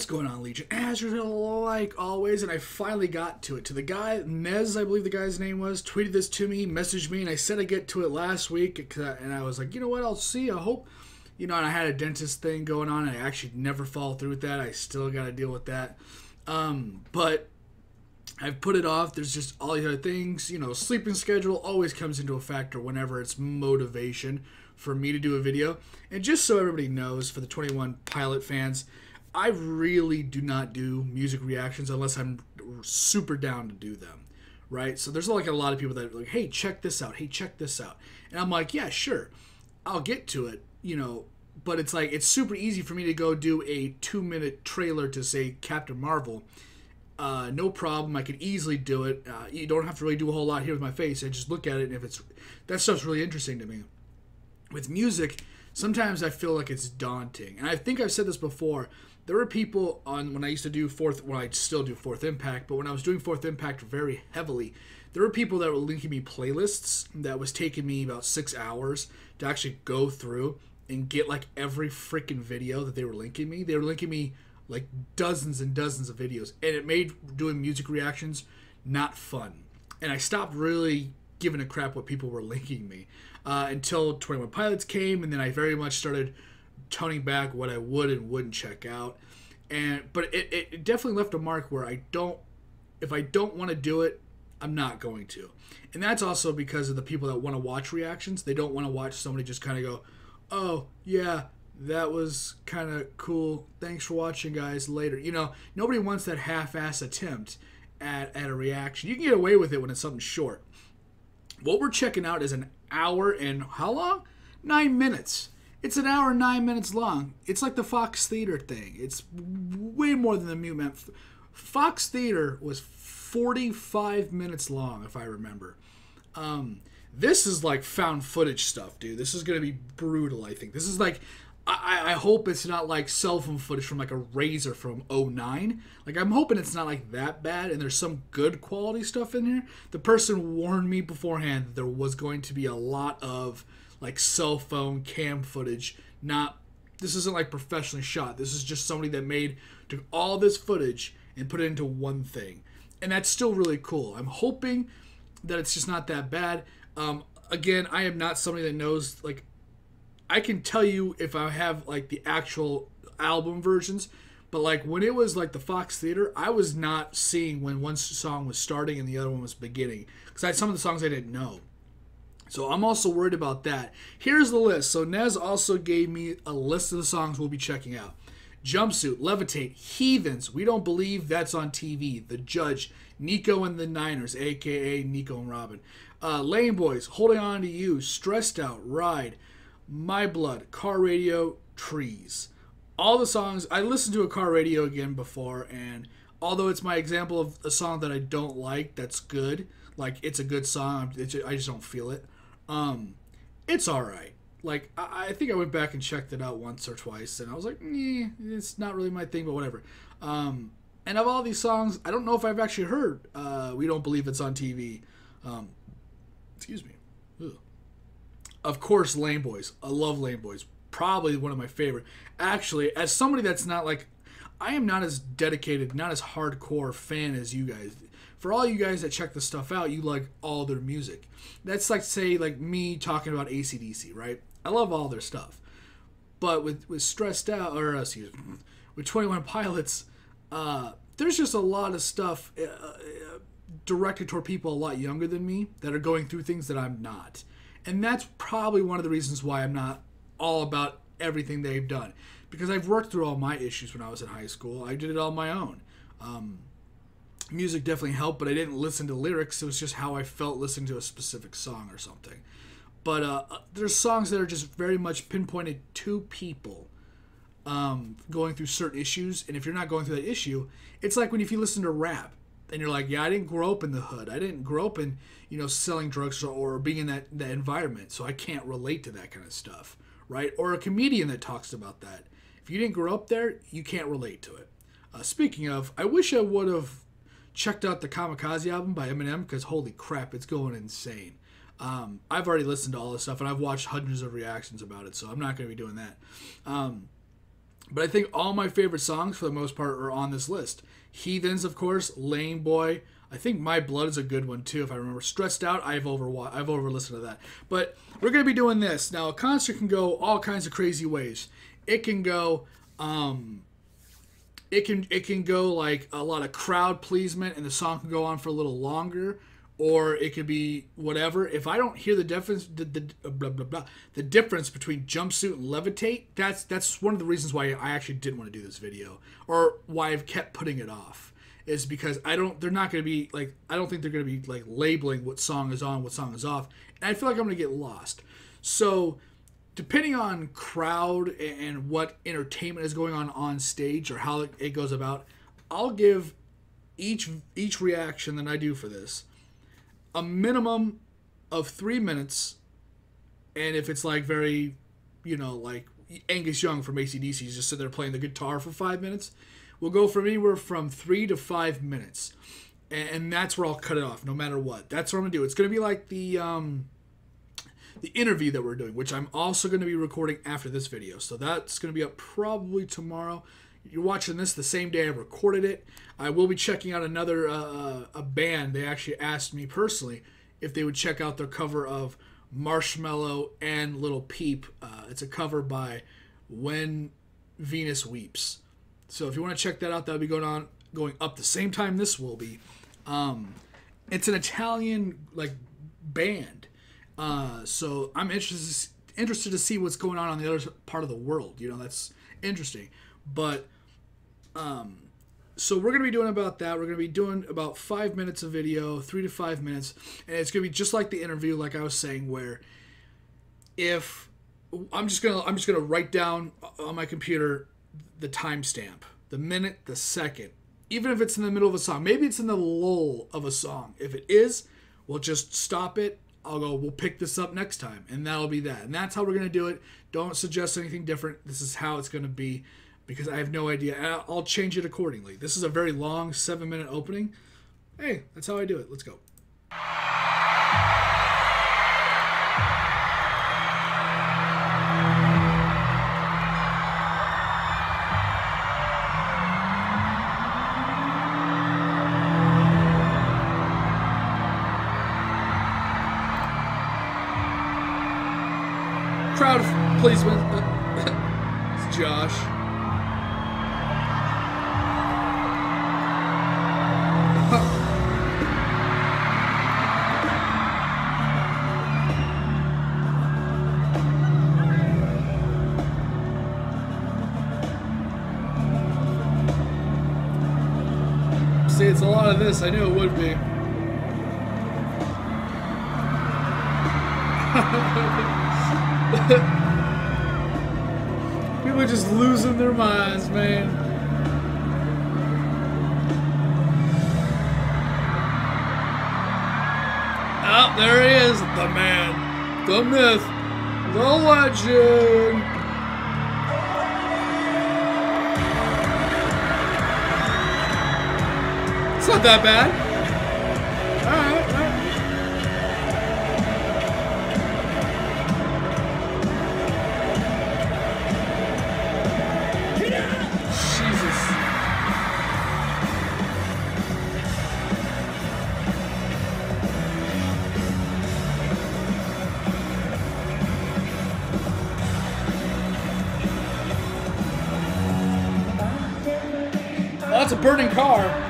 going on, Legion? As like always, and I finally got to it. To the guy, Nez, I believe the guy's name was, tweeted this to me, messaged me, and I said I'd get to it last week, and I was like, you know what, I'll see, I hope. You know, and I had a dentist thing going on, and I actually never followed through with that. I still got to deal with that. But I've put it off. There's just all these other things. You know, sleeping schedule always comes into a factor whenever it's motivation for me to do a video. And just so everybody knows, for the 21 Pilot fans, I really do not do music reactions unless I'm super down to do them, right? So there's like a lot of people that are like, hey, check this out. Hey, check this out. And I'm like, yeah, sure. I'll get to it, you know. But it's like, it's super easy for me to go do a 2-minute trailer to, say, Captain Marvel. No problem. I could easily do it. You don't have to really do a whole lot here with my face. I just look at it, and if it's that stuff's really interesting to me. With music, sometimes I feel like it's daunting. And I think I've said this before. There were people when I used to do I still do Fourth Impact, but when I was doing Fourth Impact very heavily, there were people that were linking me playlists that was taking me about 6 hours to actually go through and get like every freaking video that they were linking me. They were linking me like dozens and dozens of videos, and it made doing music reactions not fun. And I stopped really giving a crap what people were linking me until 21 Pilots came, and then I very much started toning back what I would and wouldn't check out. But it definitely left a mark where if I don't want to do it, I'm not going to. And that's also because of the people that want to watch reactions. They don't want to watch somebody just kind of go, oh, yeah, that was kind of cool. Thanks for watching, guys. Later. You know, nobody wants that half-ass attempt at a reaction. You can get away with it when it's something short. What we're checking out is an hour and how long? 9 minutes. It's an hour and 9 minutes long. It's like the Fox Theater thing. It's way more than the Mute Man. Fox Theater was 45 minutes long, if I remember. This is like found footage stuff, dude. This is going to be brutal, I think. This is like, I hope it's not like cell phone footage from like a Razor from '09. Like, I'm hoping it's not like that bad and there's some good quality stuff in here. The person warned me beforehand that there was going to be a lot of like cell phone cam footage. This isn't like professionally shot. This is just somebody that took all this footage and put it into one thing. And that's still really cool. I'm hoping that it's just not that bad. Again, I am not somebody that knows, like, I can tell you if I have like the actual album versions, but like when it was like the Fox Theater, I was not seeing when one song was starting and the other one was beginning, because I had some of the songs I didn't know. So I'm also worried about that. Here's the list. So Nez also gave me a list of the songs we'll be checking out. Jumpsuit, Levitate, Heathens, We Don't Believe That's on TV, The Judge, Nico and the Niners, a.k.a. Nico and Robin, Lane Boys, Holding On to You, Stressed Out, Ride, My Blood, Car Radio, Trees. All the songs, I listened to a car radio again before, and although it's my example of a song that I don't like that's good, like it's a good song, I just don't feel it, it's alright. Like, I think I went back and checked it out once or twice, and I was like, it's not really my thing, but whatever. And of all these songs, I don't know if I've actually heard We Don't Believe It's on TV. Excuse me. Ugh. Of course, Lane Boys. I love Lane Boys. Probably one of my favorite. Actually, as somebody that's not like, I am not as dedicated, not as hardcore fan as you guys. For all you guys that check this stuff out, you like all their music. That's like, say, like me talking about AC/DC, right? I love all their stuff. But with Stressed Out, or excuse me, with 21 Pilots, there's just a lot of stuff directed toward people a lot younger than me that are going through things that I'm not. And that's probably one of the reasons why I'm not all about everything they've done. Because I've worked through all my issues when I was in high school. I did it all on my own. Music definitely helped, but I didn't listen to lyrics. It was just how I felt listening to a specific song or something. But there's songs that are just very much pinpointed to people going through certain issues. And if you're not going through that issue, it's like if you listen to rap and you're like, yeah, I didn't grow up in the hood. I didn't grow up in, selling drugs or being in that environment. So I can't relate to that kind of stuff, right? Or a comedian that talks about that. If you didn't grow up there, you can't relate to it. Speaking of, I wish I would have checked out the Kamikaze album by Eminem, because holy crap, it's going insane. I've already listened to all this stuff, and I've watched hundreds of reactions about it, so I'm not going to be doing that. But I think all my favorite songs, for the most part, are on this list. Heathens, of course. Lame Boy. I think My Blood is a good one, too, if I remember. Stressed Out, I've over-listened to that. But we're going to be doing this. Now, a concert can go all kinds of crazy ways. It can go... It can go like a lot of crowd pleasement, and the song can go on for a little longer, or it could be whatever. If I don't hear the difference, the difference between Jumpsuit and Levitate, that's one of the reasons why I actually didn't want to do this video, or why I've kept putting it off, is because I don't think they're going to be like labeling what song is on, what song is off, and I feel like I'm going to get lost. So, depending on crowd and what entertainment is going on stage, or how it goes about, I'll give each reaction that I do for this a minimum of 3 minutes. And if it's like very, like Angus Young from AC/DC, he's just sitting there playing the guitar for 5 minutes, we'll go from anywhere from 3 to 5 minutes. And that's where I'll cut it off, no matter what. That's what I'm going to do. It's going to be like the interview that we're doing, which I'm also going to be recording after this video. So that's going to be up probably tomorrow. You're watching this the same day I recorded it. I will be checking out another a band. They actually asked me personally if they would check out their cover of Marshmello and Little Peep. It's a cover by When Venus Weeps. So if you want to check that out, that'll be going up the same time this will be. It's an Italian band. So I'm interested to see what's going on the other part of the world. That's interesting. But so we're going to be doing about that. We're going to be doing about 5 minutes of video, 3 to 5 minutes, and it's going to be just like the interview, like I was saying, where if I'm just gonna write down on my computer the timestamp, the minute, the second, even if it's in the middle of a song. Maybe it's in the lull of a song. If it is, we'll just stop it. We'll pick this up next time, and that'll be that. And that's how we're going to do it. Don't suggest anything different. This is how it's going to be, because I have no idea. And I'll change it accordingly. This is a very long 7-minute opening. Hey, that's how I do it. Let's go. Crowd placement. It's Josh. See, it's a lot of this. I knew it would be. People are just losing their minds, man. Oh, there he is, the man, the myth, the legend. It's not that bad. That's a burning car.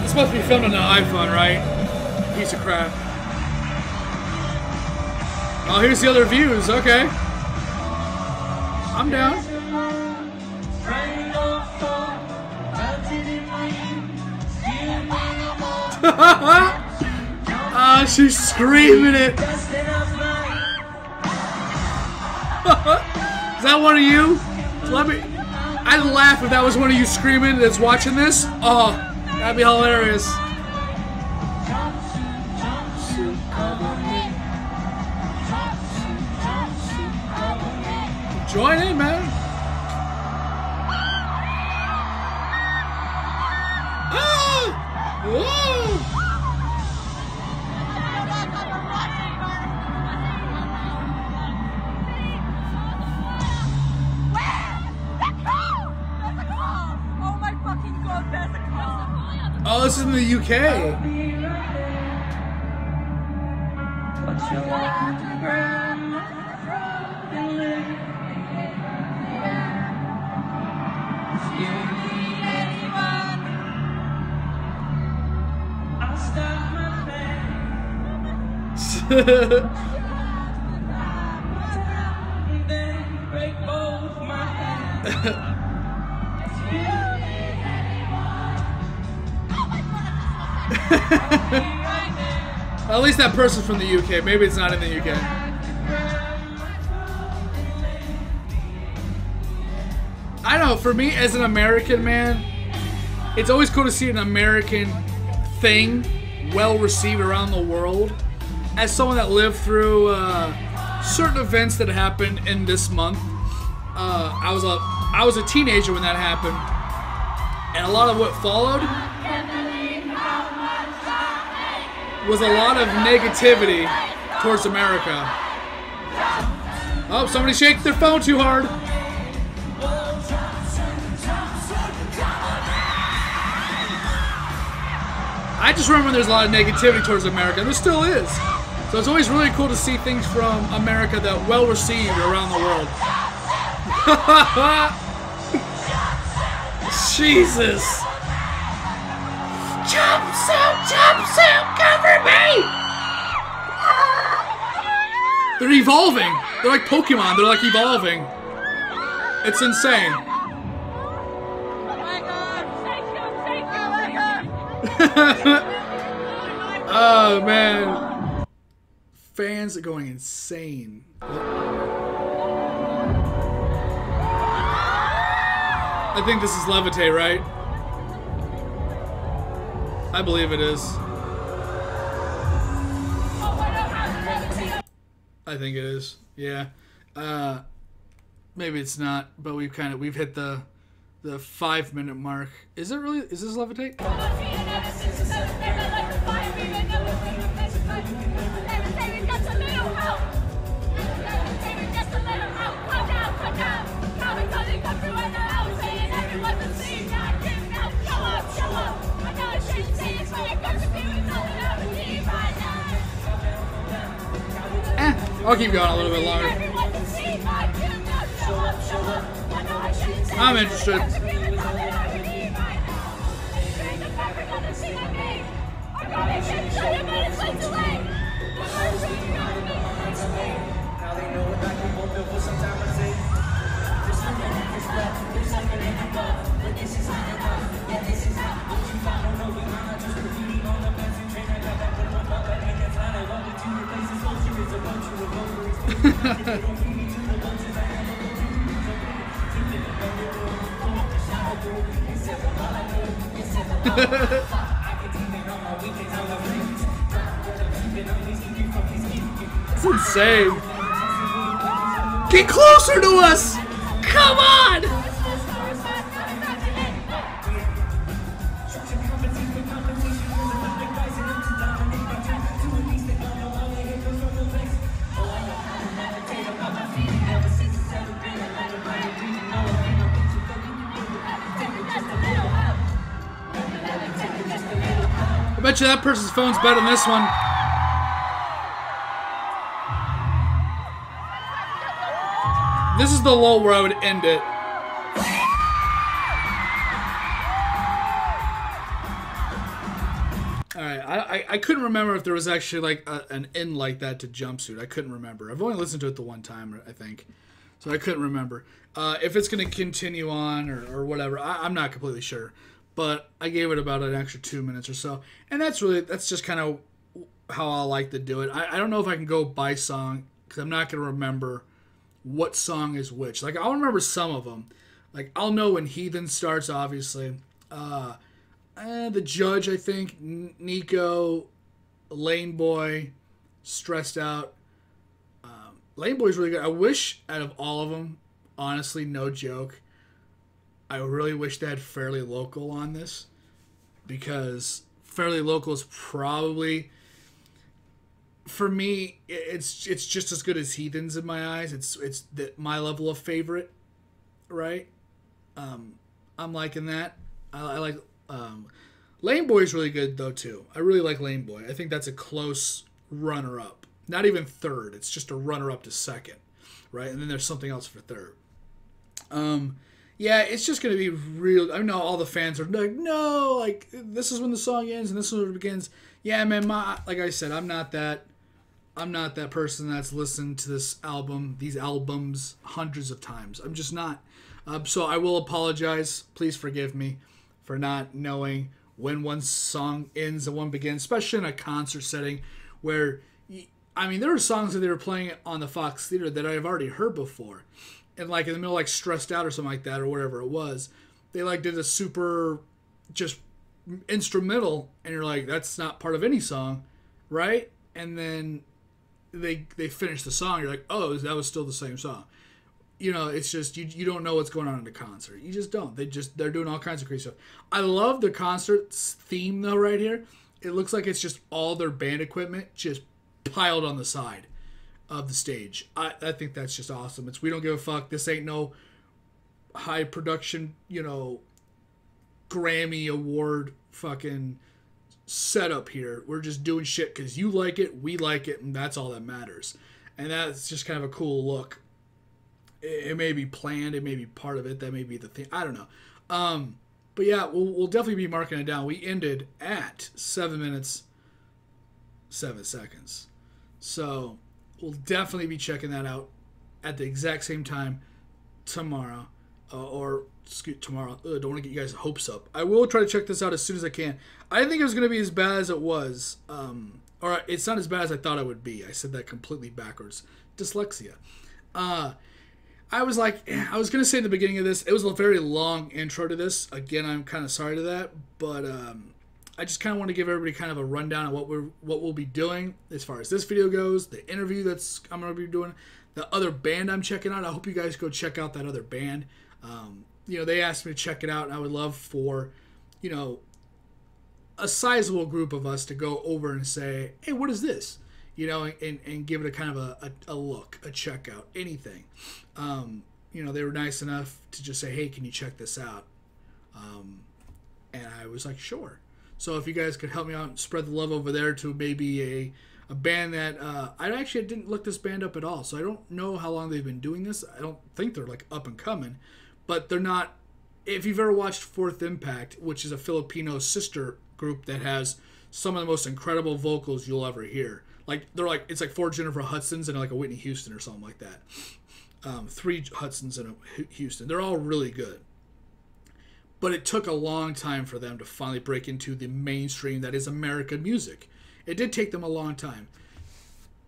This must be filmed on an iPhone, right? Piece of crap. Oh, here's the other views. Okay. I'm down. Ah, she's screaming it. Is that one of you? Let me. I'd laugh if that was one of you screaming that's watching this. Oh, that'd be hilarious. Join in, man. Ah! Ah! Oh, this is in the UK. At least that person's from the UK. Maybe it's not in the UK. I don't know, for me as an American man, it's always cool to see an American thing well received around the world. As someone that lived through certain events that happened in this month, I was a teenager when that happened, and a lot of what followed was a lot of negativity towards America. Oh, somebody shake their phone too hard. I just remember there's a lot of negativity towards America, and there still is. So it's always really cool to see things from America that well received around the world. Jesus. Jumpsuit, cover me! They're evolving. They're like Pokemon. They're like evolving. It's insane. Oh my god! Thank you! Oh man. Fans are going insane. I think this is Levitate, right? I believe it is. I think it is. Yeah. Maybe it's not, but we've hit the 5-minute mark. Is it really? Is this Levitate? I'll keep going a little bit longer. I'm interested. It's insane. Get closer to us! Come on! I bet you that person's phone's better than this one. This is the lull where I would end it. Alright, I couldn't remember if there was actually like an end like that to Jumpsuit. I couldn't remember. I've only listened to it the one time, I think. So I couldn't remember. If it's going to continue on or whatever, I'm not completely sure. But I gave it about an extra 2 minutes or so. And that's just kind of how I like to do it. I don't know if I can go by song, because I'm not going to remember what song is which. Like, I'll remember some of them. Like, I'll know when Heathen starts, obviously. The Judge, I think. Nico, Lane Boy, Stressed Out. Lane Boy's really good. I wish, out of all of them, honestly, no joke, I really wish they had Fairly Local on this. Because Fairly Local is probably, for me, it's just as good as Heathens in my eyes. It's my level of favorite, right? I'm liking that. I like Lane Boy's really good though too. I really like Lane Boy. I think that's a close runner-up. Not even third. It's just a runner-up to second, right? And then there's something else for third. Yeah, it's just going to be real. I know all the fans are like, no, like, this is when the song ends and this is when it begins. Yeah, man, like I said, I'm not that person that's listened to these albums hundreds of times. I'm just not. So I will apologize. Please forgive me for not knowing when one song ends and one begins, especially in a concert setting where, I mean, there are songs that they were playing on the Fox Theater that I've already heard before. And like in the middle, like Stressed Out or something like that, or whatever it was, they like did a super just instrumental, and you're like, that's not part of any song, right? And then they finish the song, you're like, oh, that was still the same song. You know, it's just you don't know what's going on in the concert. You just don't. They're doing all kinds of crazy stuff. I love the concert's theme though. Right here, it looks like it's just all their band equipment just piled on the side of the stage. I think that's just awesome. We don't give a fuck. This ain't no high production, Grammy Award fucking setup here. We're just doing shit because you like it, we like it, and that's all that matters. And that's just kind of a cool look. It may be planned, it may be part of it, that may be the thing. I don't know. But yeah, we'll definitely be marking it down. We ended at 7 minutes, 7 seconds. So we'll definitely be checking that out at the exact same time tomorrow. Tomorrow. Don't want to get you guys' hopes up. I will try to check this out as soon as I can. I didn't think it was going to be as bad as it was. Or it's not as bad as I thought it would be. I said that completely backwards. Dyslexia. I was going to say in the beginning of this, it was a very long intro to this. Again, I'm kind of sorry to that. But I just kind of want to give everybody kind of a rundown of what we'll be doing as far as this video goes, the interview I'm going to be doing, the other band I'm checking out. I hope you guys go check out that other band. They asked me to check it out, and I would love for, a sizable group of us to go over and say, hey, what is this? And give it a kind of a look, a check out, anything. They were nice enough to just say, hey, can you check this out? And I was like, sure. So if you guys could help me out and spread the love over there to maybe a band that I actually didn't look this band up at all, so I don't know how long they've been doing this. I don't think they're like up and coming, but they're not. If you've ever watched Fourth Impact, which is a Filipino sister group that has some of the most incredible vocals you'll ever hear, it's like 4 Jennifer Hudsons and like a Whitney Houston or something like that. 3 Hudsons and a Houston. They're all really good. But it took a long time for them to finally break into the mainstream that is American music. It did take them a long time.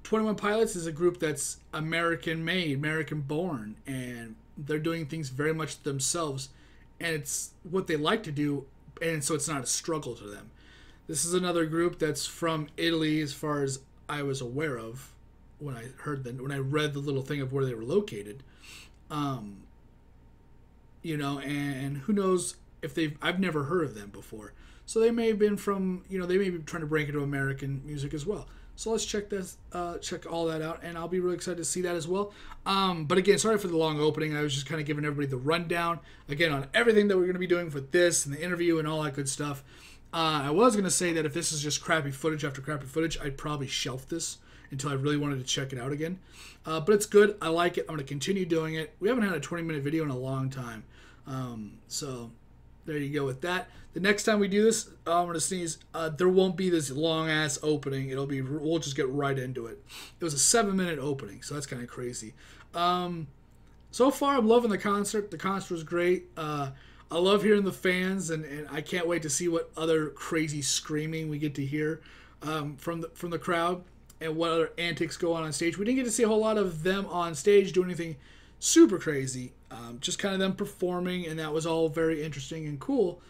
21 Pilots is a group that's American-made, American-born, and they're doing things very much themselves, and it's what they like to do, and so it's not a struggle to them. This is another group that's from Italy, as far as I was aware of when I read the little thing of where they were located. And who knows if I've never heard of them before. So they may have been from, they may be trying to break into American music as well. So let's check all that out, and I'll be really excited to see that as well. But again, sorry for the long opening. I was just kind of giving everybody the rundown, again, on everything that we're going to be doing for this and the interview and all that good stuff. I was going to say that if this is just crappy footage after crappy footage, I'd probably shelf this until I really wanted to check it out again. But it's good. I like it. I'm going to continue doing it. We haven't had a 20-minute video in a long time. So there you go with that. The next time we do this, I'm going to sneeze. There won't be this long-ass opening. We'll just get right into it. It was a 7-minute opening, so that's kind of crazy. So far, I'm loving the concert. The concert was great. I love hearing the fans, and I can't wait to see what other crazy screaming we get to hear from the crowd. and what other antics go on stage. We didn't get to see a whole lot of them on stage doing anything super crazy. Just kind of them performing, and that was all very interesting and cool.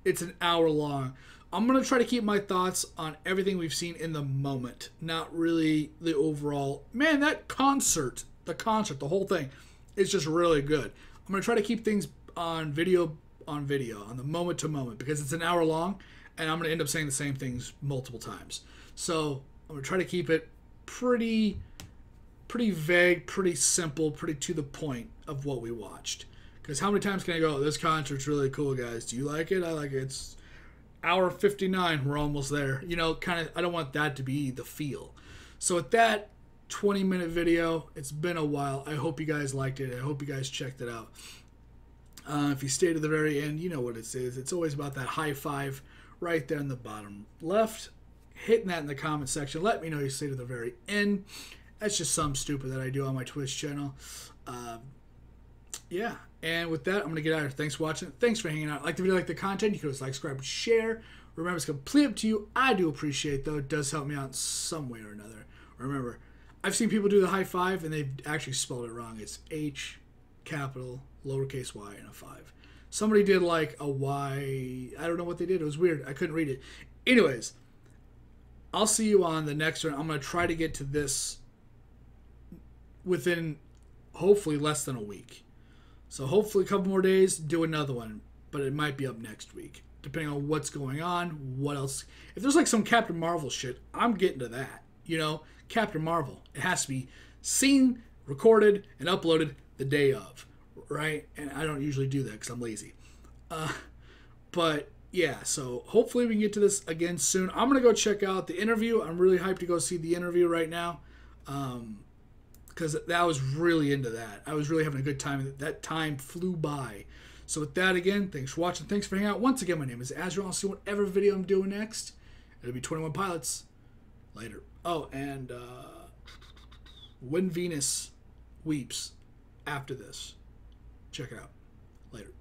It's an hour long. I'm going to try to keep my thoughts on everything we've seen in the moment, not really the overall. Man, that concert, the whole thing, is just really good. I'm going to try to keep things on video, on the moment to moment, because it's an hour long, and I'm going to end up saying the same things multiple times. So I'm going to try to keep it pretty vague, pretty simple, pretty to the point of what we watched. Because how many times can I go, this concert's really cool, guys. Do you like it? I like it. It's hour 59. We're almost there. You know, kind of, I don't want that to be the feel. So with that 20-minute video, it's been a while. I hope you guys liked it. I hope you guys checked it out. If you stay to the very end, you know what it is. It's always about that high five right there in the bottom left. Hitting that in the comment section. Let me know you stay to the very end. That's just something stupid that I do on my Twitch channel. Yeah. And with that, I'm going to get out of here. Thanks for watching. Thanks for hanging out. Like the video, like the content. You can always like, subscribe, and share. Remember, it's completely up to you. I do appreciate, though. It does help me out in some way or another. Remember, I've seen people do the high five, and they've actually spelled it wrong. It's H, capital, lowercase y, and a 5. Somebody did like a Y. I don't know what they did. It was weird. I couldn't read it. Anyways, I'll see you on the next one. I'm going to try to get to this within, hopefully, less than a week. So hopefully a couple more days, do another one. But it might be up next week, depending on what's going on, what else. If there's like some Captain Marvel shit, I'm getting to that. You know, Captain Marvel. It has to be seen, recorded, and uploaded the day of, right? And I don't usually do that because I'm lazy. But yeah, so hopefully we can get to this again soon. I'm going to go check out the interview. I'm really hyped to go see the interview right now. Because I was really into that. I was really having a good time. That time flew by. So with that, again, thanks for watching. Thanks for hanging out. Once again, my name is Azrael. I'll see whatever video I'm doing next. It'll be 21 Pilots. Later. Oh, and When Venus Weeps after this. Check it out. Later.